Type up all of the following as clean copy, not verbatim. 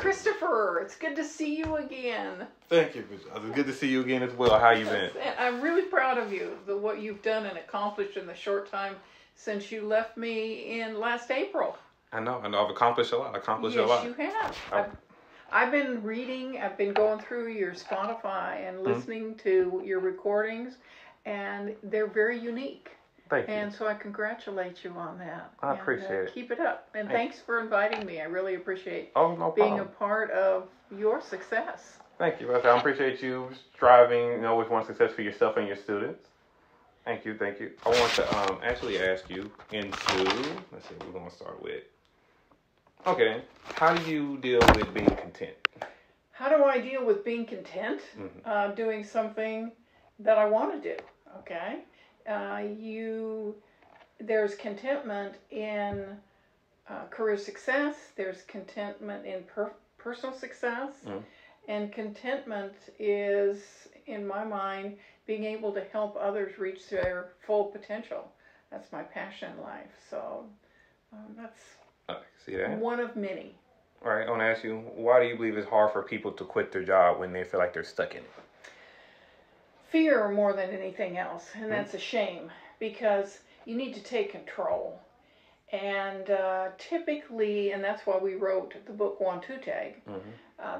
Christopher, it's good to see you again. Thank you. It's good to see you again as well. How you been? I'm really proud of you, what you've done and accomplished in the short time since you left me in last April. I know. I've accomplished a lot. Yes, you have. I've been reading, I've been going through your Spotify and listening to your recordings, and they're very unique. Thank you. And so I congratulate you on that. I appreciate it. Keep it up. And thanks for inviting me. I really appreciate being a part of your success. Thank you. I appreciate you striving, with one success for yourself and your students. Thank you. I want to actually ask you let's see what we're going to start with. Okay. How do you deal with being content? How do I deal with being content? Doing something that I want to do. Okay. There's contentment in career success. There's contentment in personal success. And contentment is, in my mind, being able to help others reach their full potential. That's my passion in life. So that's one of many. All right. I want to ask you, why do you believe it's hard for people to quit their job when they feel like they're stuck in it? Fear more than anything else, and that's a shame, because you need to take control. And typically, and that's why we wrote the book One Two Tag,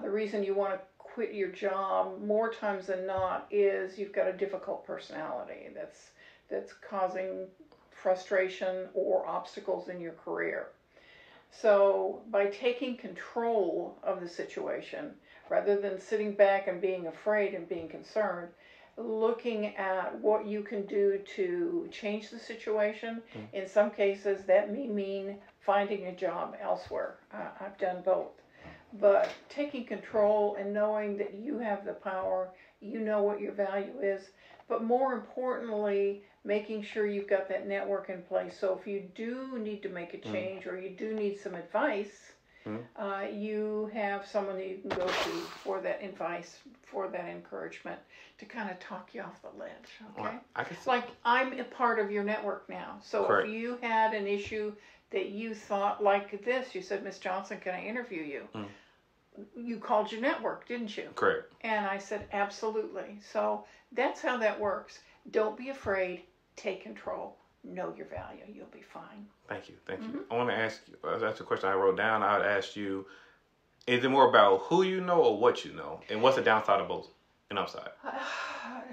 the reason you want to quit your job more times than not is you've got a difficult personality that's causing frustration or obstacles in your career. So by taking control of the situation, rather than sitting back and being afraid and being concerned, looking at what you can do to change the situation. In some cases, that may mean finding a job elsewhere. I've done both. But taking control and knowing that you have the power, you know what your value is, but more importantly, making sure you've got that network in place. So if you do need to make a change or you do need some advice, you have someone that you can go to for that advice, for that encouragement, to kind of talk you off the ledge, okay? Like, I'm a part of your network now. So if you had an issue that you thought like this, you said, Miss Johnson, can I interview you? You called your network, didn't you? Correct. And I said, absolutely. So that's how that works. Don't be afraid. Take control. Know your value. You'll be fine. Thank you. I want to ask you, that's a question I wrote down. I would ask you, is it more about who you know or what you know? And what's the downside of both and upside?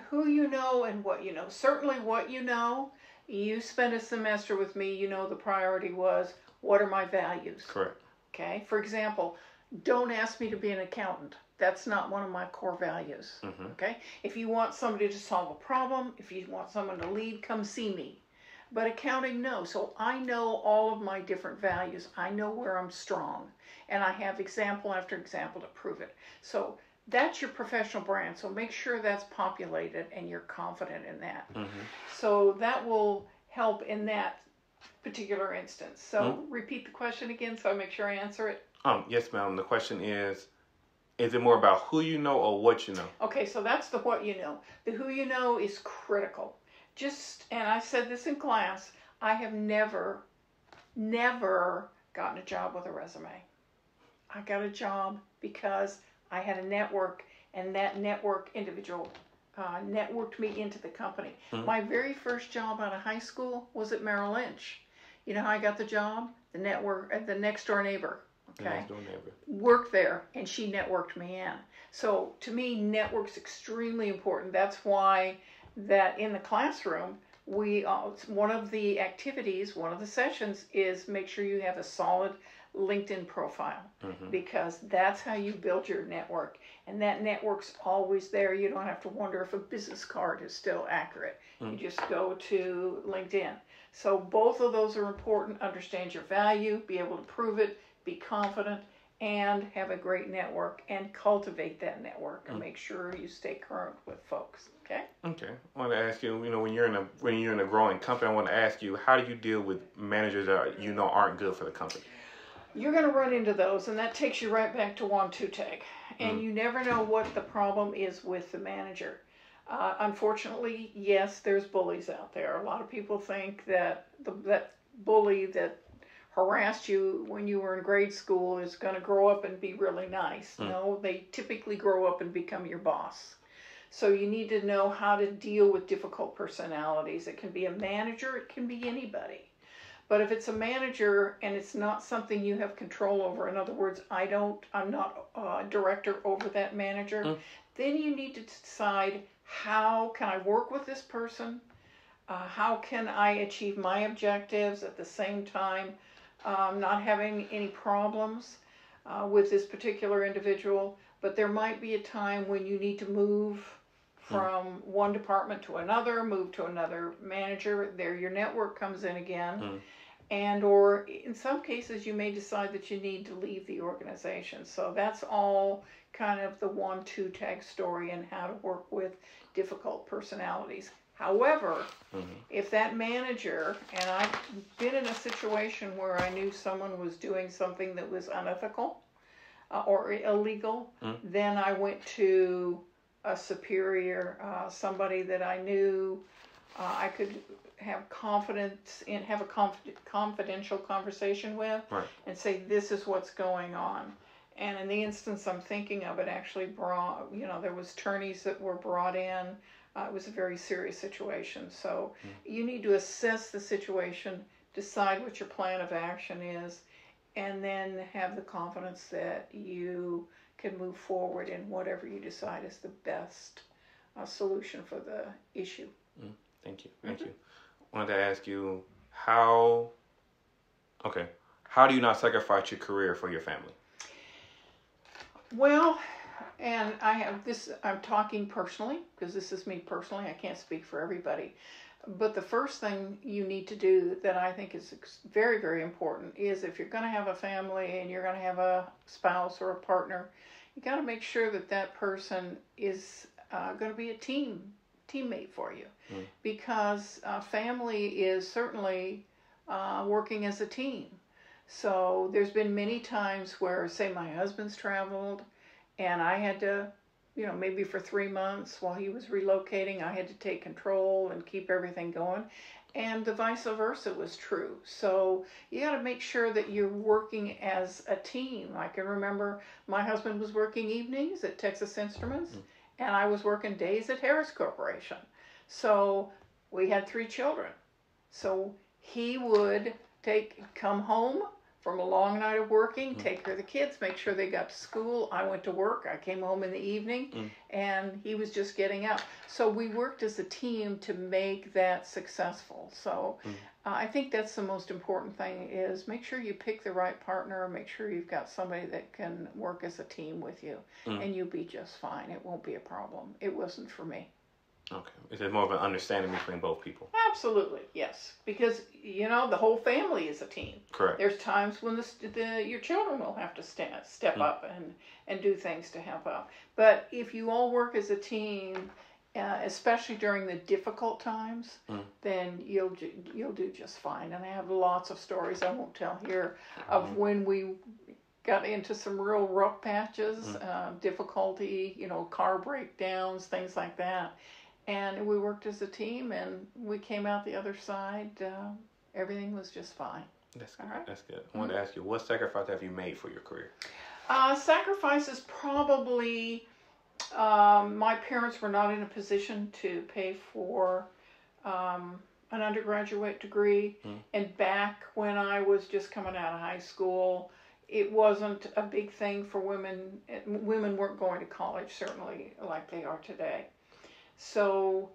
Who you know and what you know. Certainly what you know. You spent a semester with me. You know the priority was, what are my values? Correct. Okay. For example, don't ask me to be an accountant. That's not one of my core values. Okay. If you want somebody to solve a problem, if you want someone to lead, come see me. But accounting, no. So I know all of my different values. I know where I'm strong. And I have example after example to prove it. So that's your professional brand. So make sure that's populated and you're confident in that. So that will help in that particular instance. So repeat the question again so I make sure I answer it. Yes, ma'am. The question is it more about who you know or what you know? Okay, so that's the what you know. The who you know is critical. And I said this in class, I have never gotten a job with a resume. I got a job because I had a network, and that network individual networked me into the company. My very first job out of high school was at Merrill Lynch. You know how I got the job? The next door neighbor. Okay. The next door neighbor. Worked there, and she networked me in. So to me, network's extremely important. That's why that in the classroom, one of the activities, one of the sessions is make sure you have a solid LinkedIn profile, because that's how you build your network, and that network's always there. You don't have to wonder if a business card is still accurate. You just go to LinkedIn. So both of those are important. Understand your value, be able to prove it, be confident, and have a great network, and cultivate that network, and make sure you stay current with folks. Okay. Okay. I want to ask you, when you're in a growing company, I want to ask you, how do you deal with managers that aren't good for the company? You're going to run into those, and that takes you right back to 1-2 tag. And you never know what the problem is with the manager. Unfortunately, yes, there's bullies out there. A lot of people think that that bully that harassed you when you were in grade school is going to grow up and be really nice. No, they typically grow up and become your boss. So you need to know how to deal with difficult personalities. It can be a manager, it can be anybody. But if it's a manager and it's not something you have control over, in other words, I'm not a director over that manager, then you need to decide, how can I work with this person? How can I achieve my objectives at the same time not having any problems with this particular individual? But there might be a time when you need to move from one department to another, move to another manager. There your network comes in again. And or in some cases you may decide that you need to leave the organization. So that's all kind of the 1-2 tag story and how to work with difficult personalities. However, if that manager, and I've been in a situation where I knew someone was doing something that was unethical or illegal, then I went to a superior, somebody that I knew I could have confidence in, have a confidential conversation with, and say, this is what's going on. And in the instance I'm thinking of, it actually brought, there was attorneys that were brought in. It was a very serious situation. So you need to assess the situation, decide what your plan of action is, and then have the confidence that you can move forward in whatever you decide is the best solution for the issue. Thank you. I wanted to ask you, how do you not sacrifice your career for your family? Well, and I have this, I'm talking personally, because this is me personally, I can't speak for everybody. But the first thing you need to do that I think is very, very important is, if you're going to have a family and you're going to have a spouse or a partner, you got to make sure that that person is going to be a teammate for you. Because family is certainly working as a team. So there's been many times where, say, my husband's traveled and I had to, maybe for 3 months while he was relocating, I had to take control and keep everything going. And the vice versa was true. So you got to make sure that you're working as a team. I can remember my husband was working evenings at Texas Instruments, and I was working days at Harris Corporation. So we had 3 children. So he would come home from a long night of working, take care of the kids, make sure they got to school. I went to work. I came home in the evening, and he was just getting up. So we worked as a team to make that successful. So I think that's the most important thing, is make sure you pick the right partner, make sure you've got somebody that can work as a team with you, and you'll be just fine. It won't be a problem. It wasn't for me. Okay. Is there more of an understanding between both people? Absolutely, yes. Because, the whole family is a team. Correct. There's times when your children will have to step up and do things to help out. But if you all work as a team, especially during the difficult times, then you'll do just fine. And I have lots of stories I won't tell here of when we got into some real rough patches, difficulty, car breakdowns, things like that. And we worked as a team, and we came out the other side. Everything was just fine. That's good. Right. That's good. I wanted to ask you, what sacrifice have you made for your career? Sacrifices, probably, my parents were not in a position to pay for an undergraduate degree. And back when I was just coming out of high school, it wasn't a big thing for women. Women weren't going to college, certainly, like they are today. So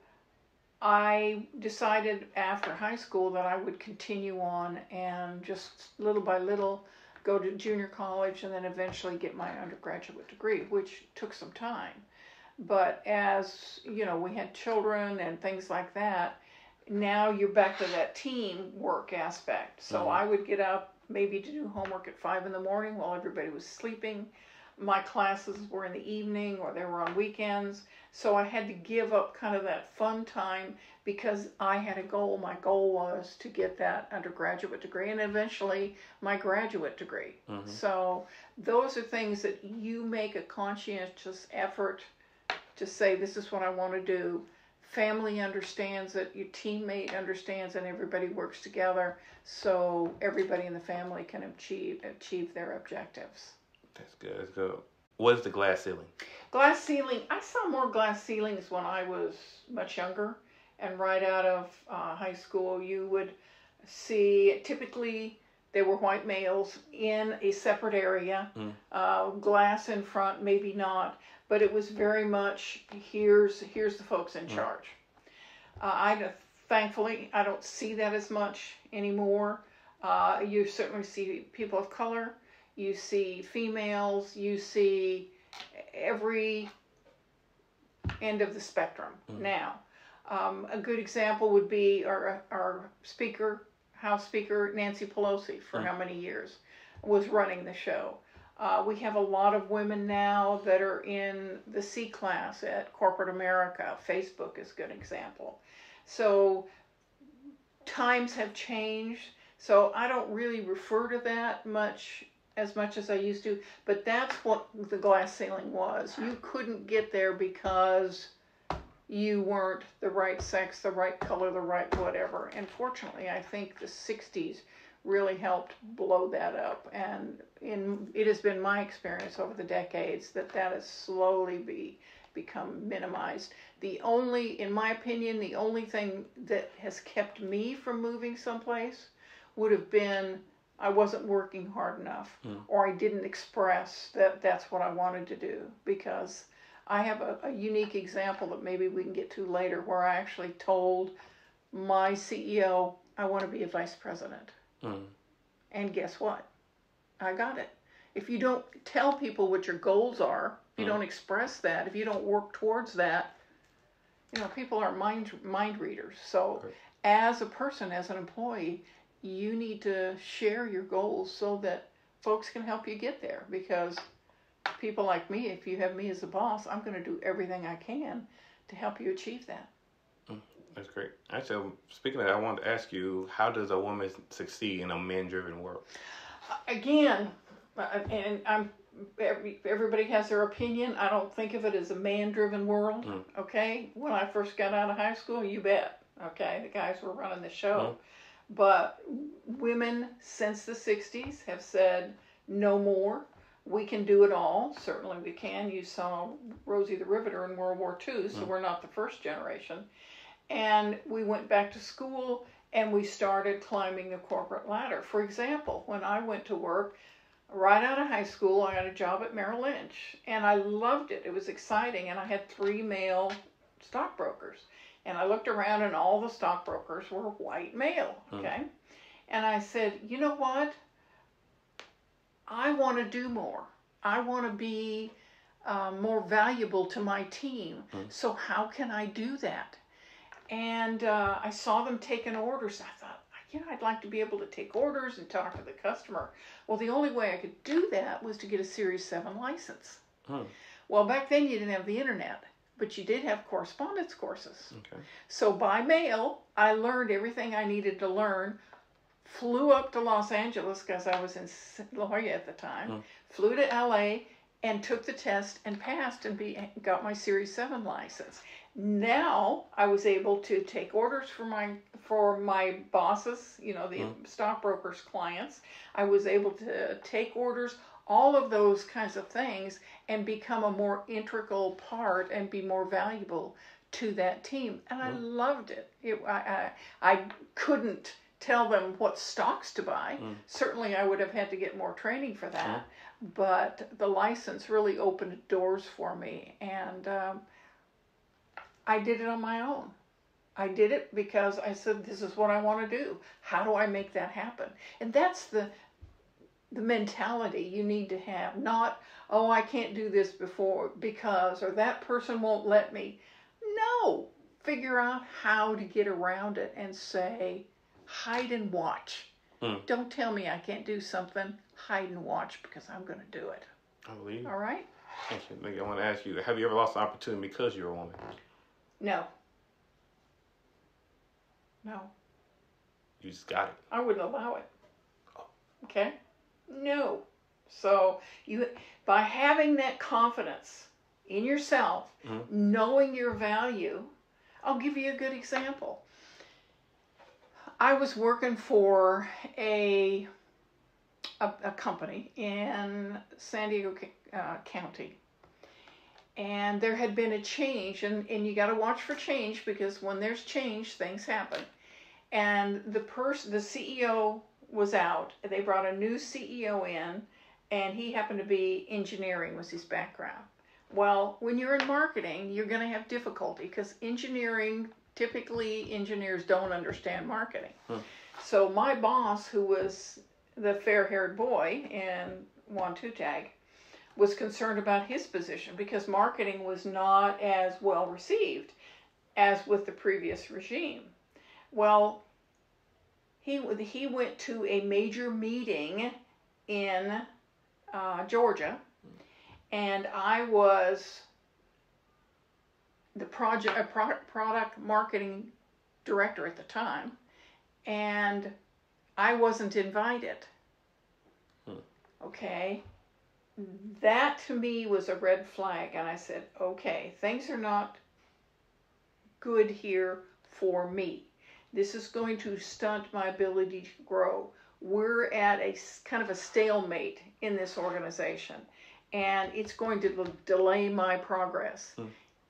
I decided after high school that I would continue on and just little by little go to junior college and then eventually get my undergraduate degree, which took some time. But as, we had children and things like that, now you're back to that teamwork aspect. So I would get up maybe to do homework at 5 in the morning while everybody was sleeping. My classes were in the evening or they were on weekends. So I had to give up kind of that fun time because I had a goal. My goal was to get that undergraduate degree and eventually my graduate degree. So those are things that you make a conscientious effort to say, this is what I want to do. family understands it, your teammate understands, and everybody works together so everybody in the family can achieve their objectives. That's good. That's good. What is the glass ceiling? Glass ceiling. I saw more glass ceilings when I was much younger, and right out of high school, you would see typically they were white males in a separate area, glass in front, maybe not, but it was very much here's the folks in charge. Thankfully I don't see that as much anymore. You certainly see people of color, you see females, you see every end of the spectrum now. A good example would be our House Speaker Nancy Pelosi, for how many years, was running the show. We have a lot of women now that are in the C class at corporate America. Facebook is a good example. So times have changed. So I don't really refer to that as much as I used to. But that's what the glass ceiling was. You couldn't get there because you weren't the right sex, the right color, the right whatever. And fortunately, I think the 60s really helped blow that up. And it has been my experience over the decades that has slowly become minimized. In my opinion, the only thing that has kept me from moving someplace would have been I wasn't working hard enough, or I didn't express that that's what I wanted to do, because I have a unique example that maybe we can get to later, where I actually told my CEO I want to be a vice president. And guess what? I got it. If you don't tell people what your goals are, if you don't express that, if you don't work towards that, people are mind readers. So as a person, as an employee, you need to share your goals so that folks can help you get there, because people like me, if you have me as a boss, I'm going to do everything I can to help you achieve that. That's great. Actually, speaking of that, I wanted to ask you, how does a woman succeed in a man-driven world? Again, and everybody has their opinion. I don't think of it as a man-driven world. Okay, when I first got out of high school, you bet. Okay, the guys were running the show, but women since the 60s have said no more. We can do it all. Certainly we can. You saw Rosie the Riveter in World War II, so we're not the first generation. And we went back to school and we started climbing the corporate ladder. For example, when I went to work right out of high school, I got a job at Merrill Lynch, and I loved it. It was exciting, and I had 3 male stockbrokers. And I looked around, and all the stockbrokers were white male, okay? And I said, you know what? I want to do more. I want to be more valuable to my team. So how can I do that? And I saw them taking orders. I thought, I'd like to be able to take orders and talk to the customer. Well, the only way I could do that was to get a Series 7 license. Well, back then you didn't have the internet, but you did have correspondence courses. So by mail, I learned everything I needed to learn. Flew up to Los Angeles, because I was in La Jolla at the time. Flew to LA and took the test and passed and got my Series 7 license. Now I was able to take orders for my bosses, the stockbrokers' clients. I was able to take orders, all of those kinds of things, and become a more integral part and be more valuable to that team. And I loved it. I couldn't tell them what stocks to buy. Certainly I would have had to get more training for that, but the license really opened doors for me, and I did it on my own. I did it because I said, this is what I want to do. How do I make that happen? And that's the mentality you need to have. Not, I can't do this because, or that person won't let me. No, figure out how to get around it and say, hide and watch. Don't tell me I can't do something. Hide and watch, because I'm going to do it. I believe. All right? I want to ask you, have you ever lost an opportunity because you're a woman? No. You just got it. I wouldn't allow it. Okay? No. So by having that confidence in yourself, knowing your value, I'll give you a good example. I was working for a company in San Diego County, and there had been a change, and you got to watch for change, because when there's change, things happen. And the CEO was out. They brought a new CEO in, and he happened to be engineering was his background. Well, when you're in marketing, you're going to have difficulty, because typically engineers don't understand marketing. So my boss, who was the fair-haired boy in Wantutag, was concerned about his position, because marketing was not as well received as with the previous regime. Well, he went to a major meeting in Georgia, and I was the product marketing director at the time, and I wasn't invited. Okay, that to me was a red flag, and I said, okay, things are not good here for me. This is going to stunt my ability to grow. We're at a kind of a stalemate in this organization, and it's going to delay my progress.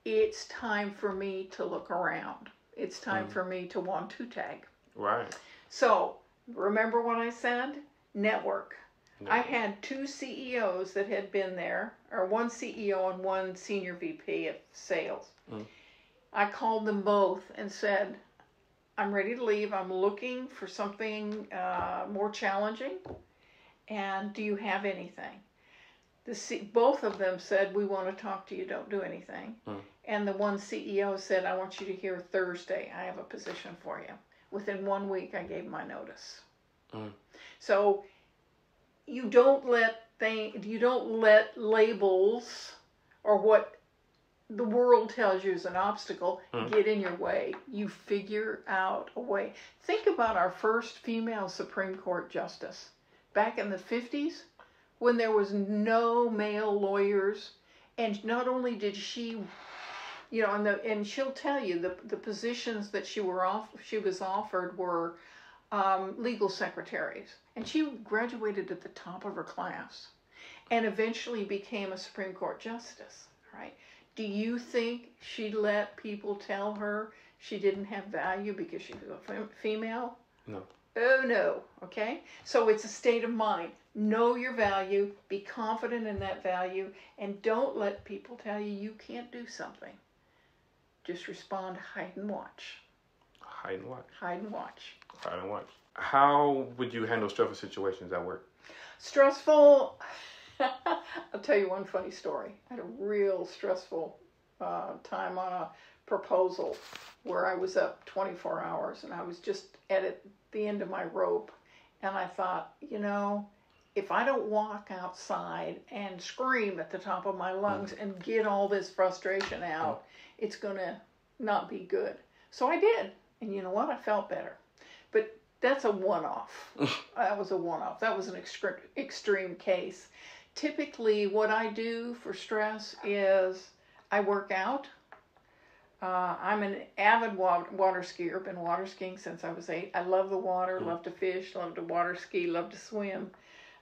It's time for me to look around. It's time for me to want to tag. Right. So, remember what I said? Network. I had 2 CEOs that had been there, or 1 CEO and 1 senior VP of sales. I called them both and said, I'm ready to leave. I'm looking for something more challenging. And do you have anything? Both of them said, we want to talk to you. Don't do anything. And the one CEO said, I want you to hear Thursday. I have a position for you. Within 1 week, I gave my notice. So you don't let labels or what the world tells you is an obstacle get in your way. You figure out a way. Think about our first female Supreme Court justice back in the 50s, when there was no male lawyers, and not only did she, and she'll tell you the positions that she was offered were legal secretaries, and she graduated at the top of her class, and eventually became a Supreme Court justice. Right? Do you think she let people tell her she didn't have value because she was a female? No. Oh no. Okay? So it's a state of mind. Know your value, be confident in that value, and don't let people tell you can't do something. Just respond, hide and watch. Hide and watch. Hide and watch. Hide and watch. How would you handle stressful situations at work? Stressful. I'll tell you one funny story. I had a real stressful time on a proposal where I was up 24 hours and I was just at the end of my rope. And I thought, if I don't walk outside and scream at the top of my lungs and get all this frustration out, it's going to not be good. So I did. And you know what? I felt better. But that's a one-off. That was a one-off. That was an extreme case. Typically, what I do for stress is I work out. I'm an avid water skier. Been water skiing since I was 8. I love the water, love to fish, love to water ski, love to swim.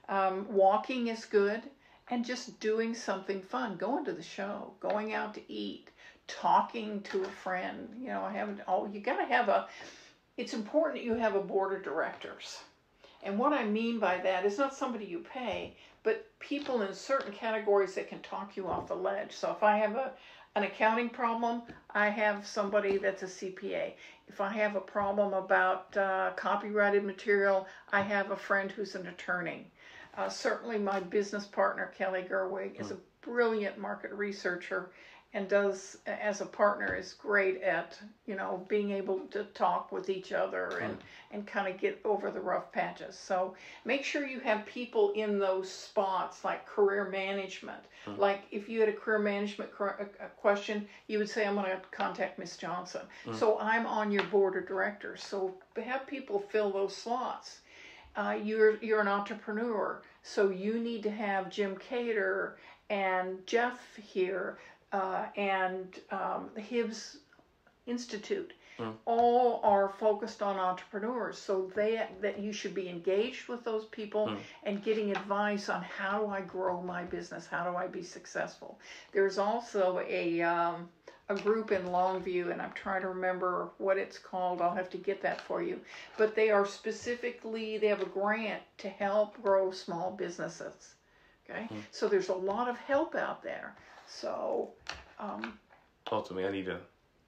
Walking is good, and just doing something fun. Going to the show, going out to eat, talking to a friend. You gotta have it's important that you have a board of directors. And what I mean by that is not somebody you pay, but people in certain categories that can talk you off the ledge. So if I have an accounting problem, I have somebody that's a CPA. If I have a problem about copyrighted material, I have a friend who's an attorney. Certainly my business partner, Kelly Gerwig, is a brilliant market researcher, and does, as a partner, is great at, being able to talk with each other and kind of get over the rough patches. So make sure you have people in those spots, like career management. Like if you had a career management question, you would say, I'm going to contact Miss Johnson. So I'm on your board of directors. So have people fill those slots. You're an entrepreneur, so you need to have Jim Cater and Jeff here, and Hibbs, Institute. All are focused on entrepreneurs, so that you should be engaged with those people and getting advice on how do I grow my business, how do I be successful. There's also a group in Longview, and I'm trying to remember what it's called. I'll have to get that for you. But they are specifically, they have a grant to help grow small businesses. Okay, so there's a lot of help out there. So ultimately, I need to.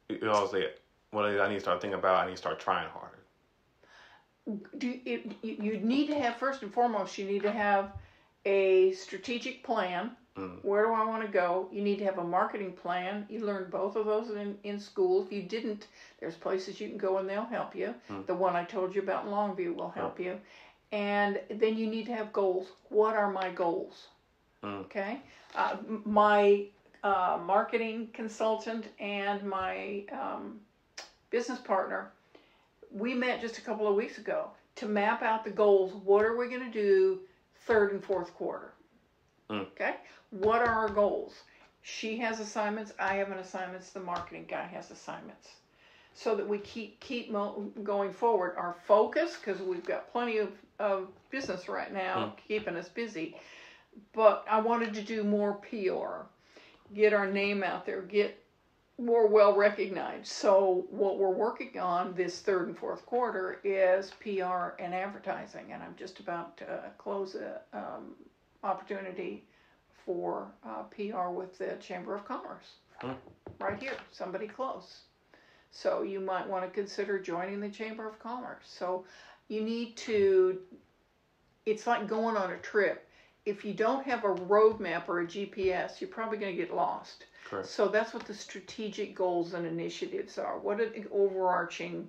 You always say, what I need to start thinking about, I need to start trying harder. You need to have, first and foremost, you need to have a strategic plan. Where do I want to go? You need to have a marketing plan. You learned both of those in school. If you didn't, there's places you can go and they'll help you. The one I told you about in Longview will help you. And then you need to have goals. What are my goals? Okay? My marketing consultant and my business partner, we met just a couple of weeks ago to map out the goals. What are we going to do third and fourth quarter? Okay? What are our goals? She has assignments. I have an assignments. The marketing guy has assignments. So that we keep going forward. Our focus, because we've got plenty of business right now keeping us busy. But I wanted to do more PR. Get our name out there. Get more well recognized. So what we're working on this third and fourth quarter is PR and advertising, and I'm just about to close a opportunity for PR with the Chamber of Commerce right here, somebody close. So you might want to consider joining the Chamber of Commerce. So you need to, it's like going on a trip. If you don't have a roadmap or a GPS, you're probably going to get lost. Correct. So that's what the strategic goals and initiatives are. What are the overarching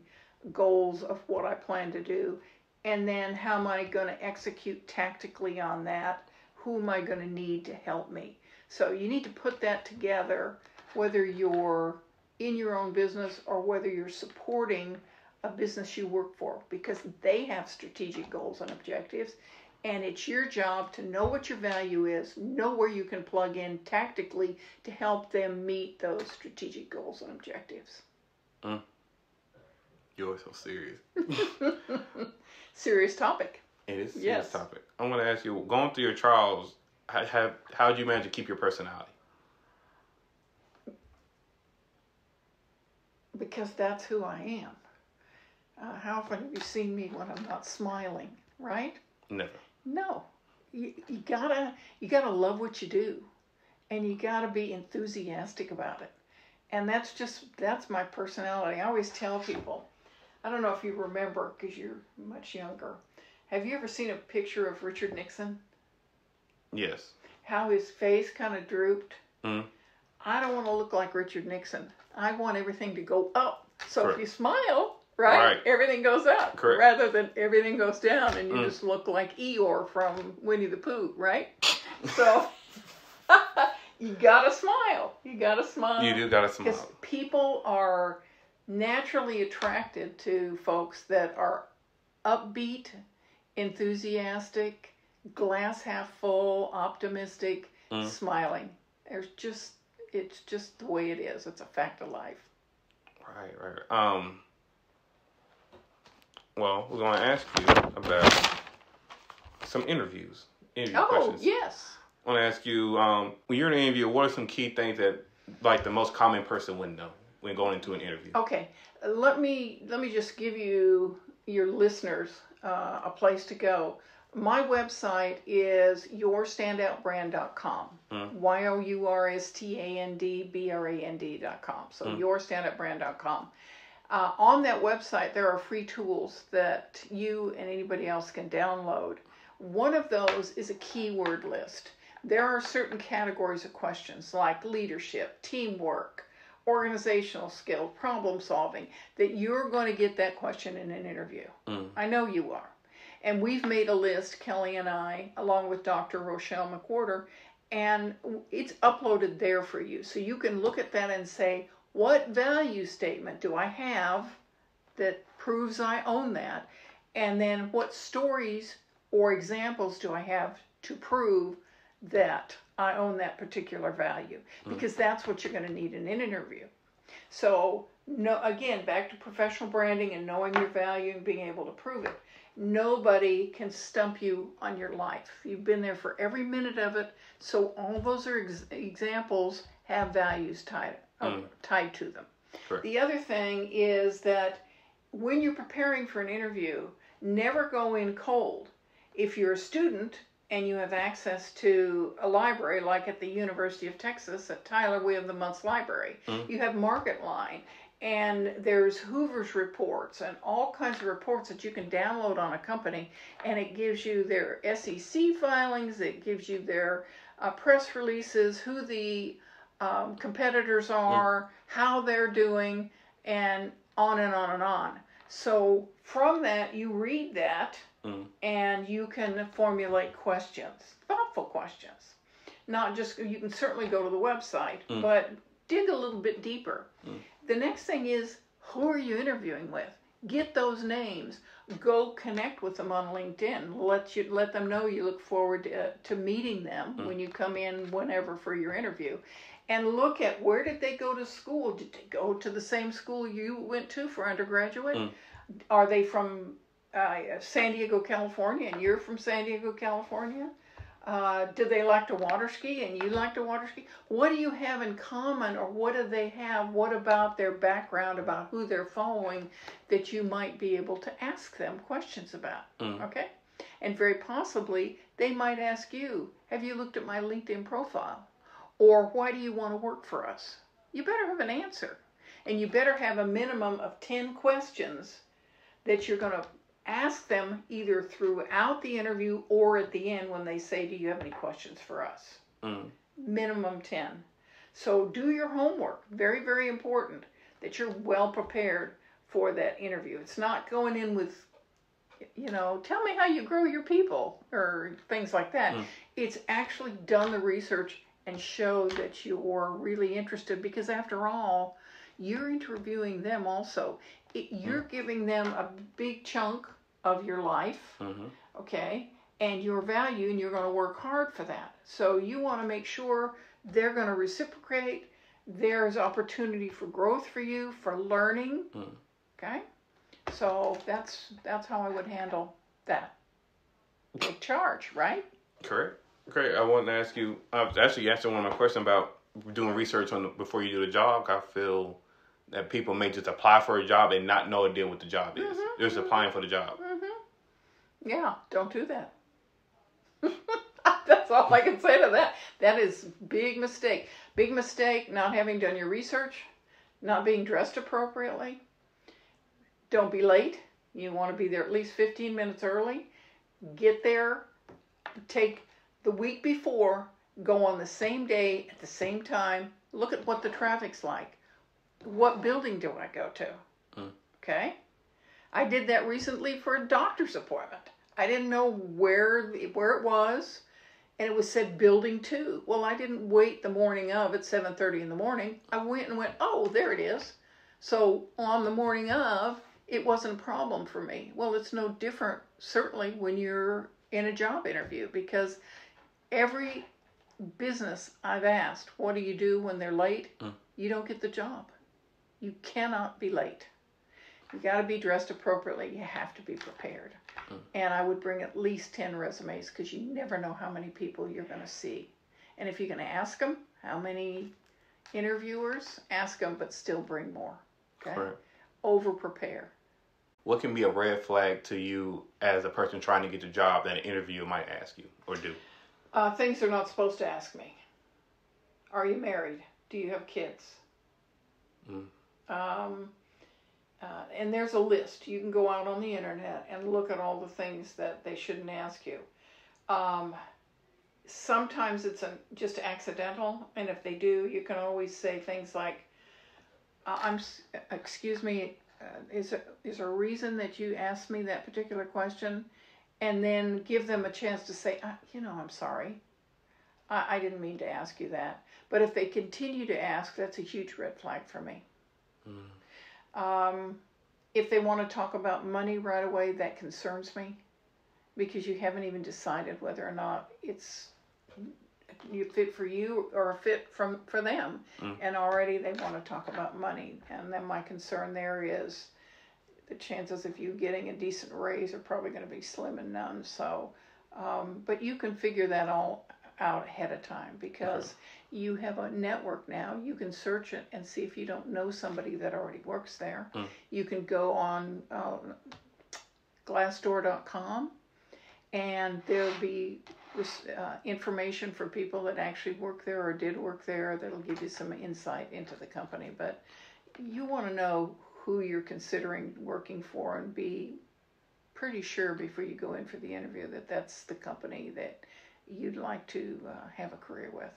goals of what I plan to do? And then how am I going to execute tactically on that? Who am I going to need to help me? So you need to put that together, whether you're in your own business or whether you're supporting a business you work for, because they have strategic goals and objectives. And it's your job to know what your value is, know where you can plug in tactically to help them meet those strategic goals and objectives. You're so serious. Serious topic. It is a serious topic. I'm going to ask you, going through your trials, how did you manage to keep your personality? Because that's who I am. How often have you seen me when I'm not smiling, right? Never. No, you gotta love what you do, and you gotta be enthusiastic about it, and that's my personality. I always tell people, I don't know if you remember because you're much younger. Have you ever seen a picture of Richard Nixon? Yes. How his face kind of drooped. I don't want to look like Richard Nixon. I want everything to go up. So Correct. If you smile. Right? Everything goes up. Correct. Rather than everything goes down and you just look like Eeyore from Winnie the Pooh, right? So you gotta smile. You gotta smile. You do gotta smile. Because people are naturally attracted to folks that are upbeat, enthusiastic, glass half full, optimistic, smiling. It's just the way it is. It's a fact of life. Right. Well, we're going to ask you about some interview questions. Oh, yes. I want to ask you, when you're in an interview, what are some key things that, like, the most common person wouldn't know when going into an interview? Okay. Let me just give you, your listeners, a place to go. My website is yourstandoutbrand.com. yourstandbrand.com. So yourstandoutbrand.com. On that website, there are free tools that you and anybody else can download. One of those is a keyword list. There are certain categories of questions like leadership, teamwork, organizational skill, problem solving, that you're going to get that question in an interview. I know you are. And we've made a list, Kelly and I, along with Dr. Rochelle McWhorter, and it's uploaded there for you. So you can look at that and say, what value statement do I have that proves I own that? And then what stories or examples do I have to prove that I own that particular value? Because that's what you're going to need in an interview. So, no, again, back to professional branding and knowing your value and being able to prove it. Nobody can stump you on your life. You've been there for every minute of it. So all those are examples have values tied to them. Correct. The other thing is that when you're preparing for an interview, never go in cold. If you're a student and you have access to a library, like at the University of Texas at Tyler, we have the Month's Library. You have Market Line, and there's Hoover's reports and all kinds of reports that you can download on a company, and it gives you their SEC filings, it gives you their press releases, who the competitors are, how they're doing, and on and on and on. So from that, you read that, and you can formulate questions, thoughtful questions. Not just, you can certainly go to the website, but dig a little bit deeper. The next thing is, who are you interviewing with? Get those names. Go connect with them on LinkedIn. Let them know you look forward to meeting them when you come in whenever for your interview. And look at, where did they go to school? Did they go to the same school you went to for undergraduate? Are they from San Diego, California, and you're from San Diego, California? Do they like to water ski and you like to water ski? What do you have in common, or what do they have? What about their background, about who they're following, that you might be able to ask them questions about? Okay? And very possibly they might ask you, have you looked at my LinkedIn profile? Or why do you want to work for us? You better have an answer. And you better have a minimum of 10 questions that you're going to ask them either throughout the interview or at the end when they say, do you have any questions for us? Minimum 10. So do your homework. Very, very important that you're well prepared for that interview. It's not going in with, tell me how you grow your people or things like that. It's actually done the research and show that you're really interested, because after all, you're interviewing them also. You're giving them a big chunk of your life, okay, and your value, and you're going to work hard for that. So you want to make sure they're going to reciprocate. There's opportunity for growth for you, for learning, okay? So that's how I would handle that. Take charge, right? Correct. Great. I wanted to ask you, actually you answered one of my questions about doing research before you do the job. I feel that people may just apply for a job and not know what the job is. They're just applying for the job. Yeah, don't do that. That's all I can say to that. That is big mistake. Big mistake, not having done your research, not being dressed appropriately. Don't be late. You want to be there at least 15 minutes early. Get there, take the week before, go on the same day at the same time. Look at what the traffic's like. What building do I go to? Okay? I did that recently for a doctor's appointment. I didn't know where it was, and it was said building 2. Well, I didn't wait the morning of at 7:30 in the morning. I went, oh, there it is. So on the morning of, it wasn't a problem for me. Well, it's no different, certainly, when you're in a job interview, because every business I've asked, what do you do when they're late? You don't get the job. You cannot be late. You got to be dressed appropriately. You have to be prepared. And I would bring at least 10 resumes, because you never know how many people you're going to see. And if you're going to ask them how many interviewers, ask them, but still bring more. Okay? Right. Over prepare. What can be a red flag to you as a person trying to get the job that an interviewer might ask you or do? Things they're not supposed to ask me. Are you married? Do you have kids? And there's a list. You can go out on the internet and look at all the things that they shouldn't ask you. Sometimes it's just accidental, and if they do, you can always say things like, excuse me, is there a reason that you asked me that particular question? And then give them a chance to say, I'm sorry. I didn't mean to ask you that. But if they continue to ask, that's a huge red flag for me. If they want to talk about money right away, that concerns me, because you haven't even decided whether or not it's you fit for you or a fit for them. And already they want to talk about money. And then my concern there is the chances of you getting a decent raise are probably going to be slim and none. So, but you can figure that all out ahead of time because you have a network now. You can search it and see if you don't know somebody that already works there. You can go on Glassdoor.com and there'll be information for people that actually work there or did work there that'll give you some insight into the company. But you want to know who you're considering working for and be pretty sure before you go in for the interview that that's the company that you'd like to have a career with.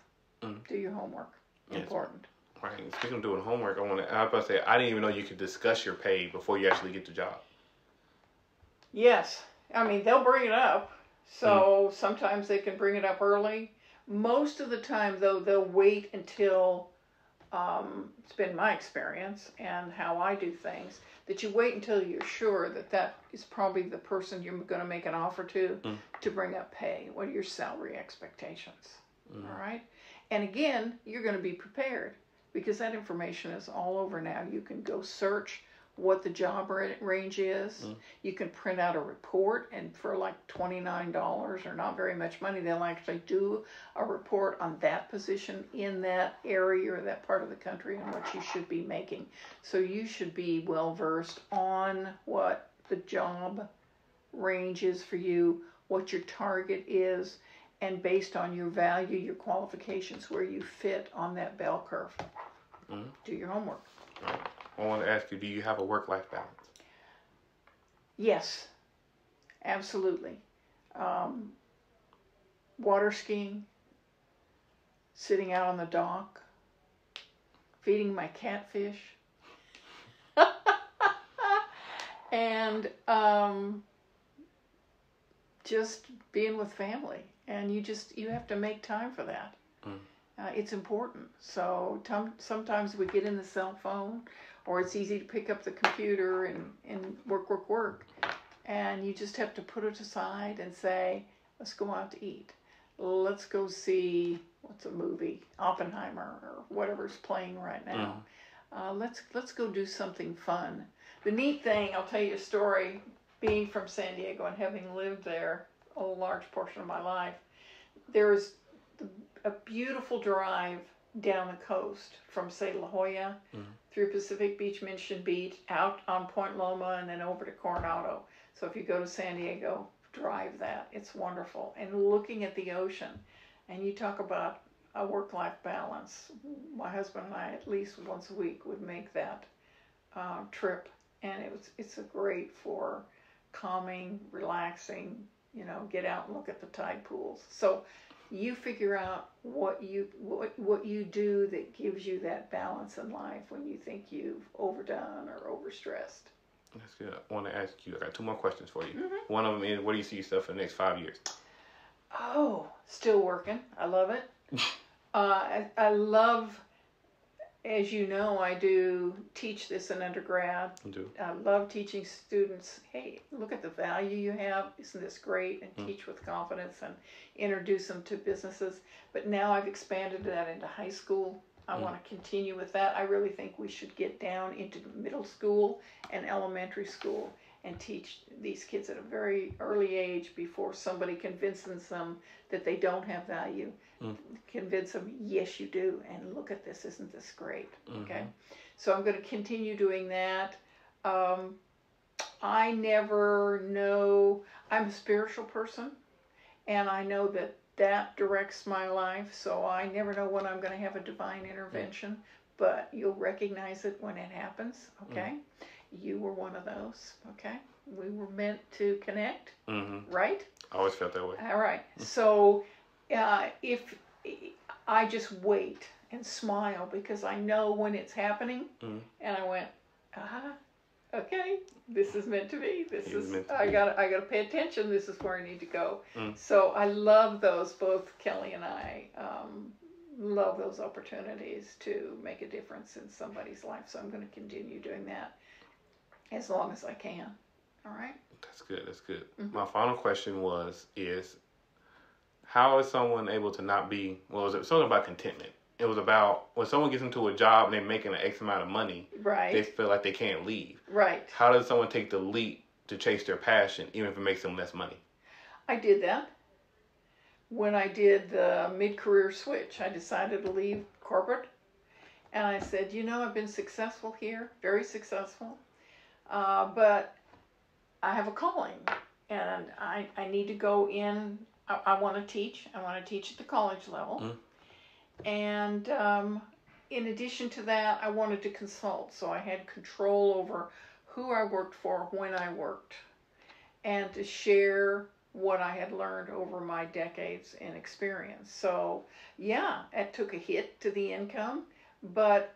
Do your homework. Yes. Important. Right. Speaking of doing homework, I was about to say, I didn't even know you could discuss your pay before you actually get the job. Yes. I mean, they'll bring it up. So sometimes they can bring it up early. Most of the time, though, they'll wait until, it's been my experience and how I do things, that you wait until you're sure that that is probably the person you're going to make an offer to bring up pay. What are your salary expectations? All right? And again, you're going to be prepared because that information is all over now. You can go search what the job range is. You can print out a report, and for like $29 or not very much money, they'll actually do a report on that position in that area or that part of the country and what you should be making. So you should be well versed on what the job range is for you, what your target is, and based on your value, your qualifications, where you fit on that bell curve. Do your homework. Right. I want to ask you, do you have a work-life balance? Yes, absolutely. Water skiing, sitting out on the dock, feeding my catfish, and just being with family. And you have to make time for that. It's important. So sometimes we get in the cell phone, or it's easy to pick up the computer and work. And you just have to put it aside and say, let's go out to eat. Let's go see, what's a movie? Oppenheimer or whatever's playing right now. Let's go do something fun. The neat thing, I'll tell you a story, being from San Diego and having lived there a large portion of my life, there's a beautiful drive down the coast from, say, La Jolla through Pacific Beach, Mission Beach, out on Point Loma, and then over to Coronado. So if you go to San Diego, drive that. It's wonderful. And looking at the ocean, and you talk about a work-life balance. My husband and I, at least once a week, would make that trip, and it's a great for calming, relaxing. Get out and look at the tide pools. So you figure out what you do that gives you that balance in life when you think you've overdone or overstressed. That's good. I want to ask you, I got 2 more questions for you. One of them is, what do you see yourself for the next 5 years? Oh, still working. I love it. I love, as you know, I do teach this in undergrad. You do. I love teaching students, hey, look at the value you have. Isn't this great? And teach with confidence and introduce them to businesses. But now I've expanded that into high school. I want to continue with that. I really think we should get down into middle school and elementary school and teach these kids at a very early age before somebody convinces them that they don't have value. Convince them, yes, you do, and look at this, isn't this great? Okay, so I'm going to continue doing that. I never know, I'm a spiritual person, and I know that directs my life, so I never know when I'm going to have a divine intervention, but you'll recognize it when it happens, okay? You were one of those, okay? We were meant to connect, right? I always felt that way. All right. So if I just wait and smile because I know when it's happening, and I went, okay, this is meant to be. I gotta pay attention. This is where I need to go. So I love those. Both Kelly and I love those opportunities to make a difference in somebody's life. So I'm going to continue doing that as long as I can. All right. That's good. My final question is, How is someone able to not be? Well, it was something about contentment. It was about when someone gets into a job and they're making an X amount of money, Right. they feel like they can't leave. Right. How does someone take the leap to chase their passion, even if it makes them less money? I did that. When I did the mid-career switch, I decided to leave corporate. And I said, I've been successful here, very successful. But I have a calling. And I need to go in. I want to teach. I want to teach at the college level. And in addition to that, I wanted to consult. So I had control over who I worked for, when I worked, and to share what I had learned over my decades in experience. So yeah, it took a hit to the income, but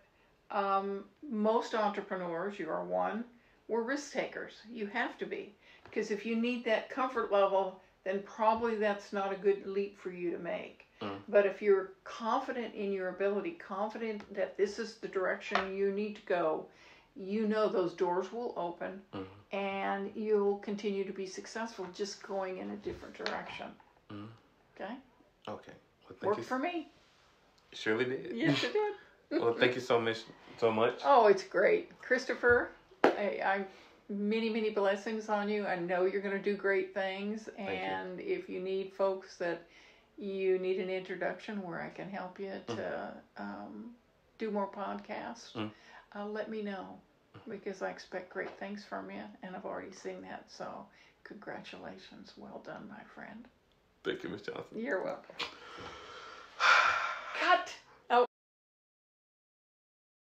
most entrepreneurs, you are one, were risk takers. You have to be. Because if you need that comfort level, then probably that's not a good leap for you to make. But if you're confident in your ability, confident that this is the direction you need to go, those doors will open and you'll continue to be successful just going in a different direction. Okay? Okay. Well, Worked for me. It surely did. Yes, it did. Well, thank you so much. Oh, it's great. Christopher, I many, many blessings on you. I know you're going to do great things. And if you need folks that you need an introduction where I can help you to do more podcasts, let me know, because I expect great things from you, and I've already seen that. So congratulations. Well done, my friend. Thank you, Ms. Johnson. You're welcome. Cut.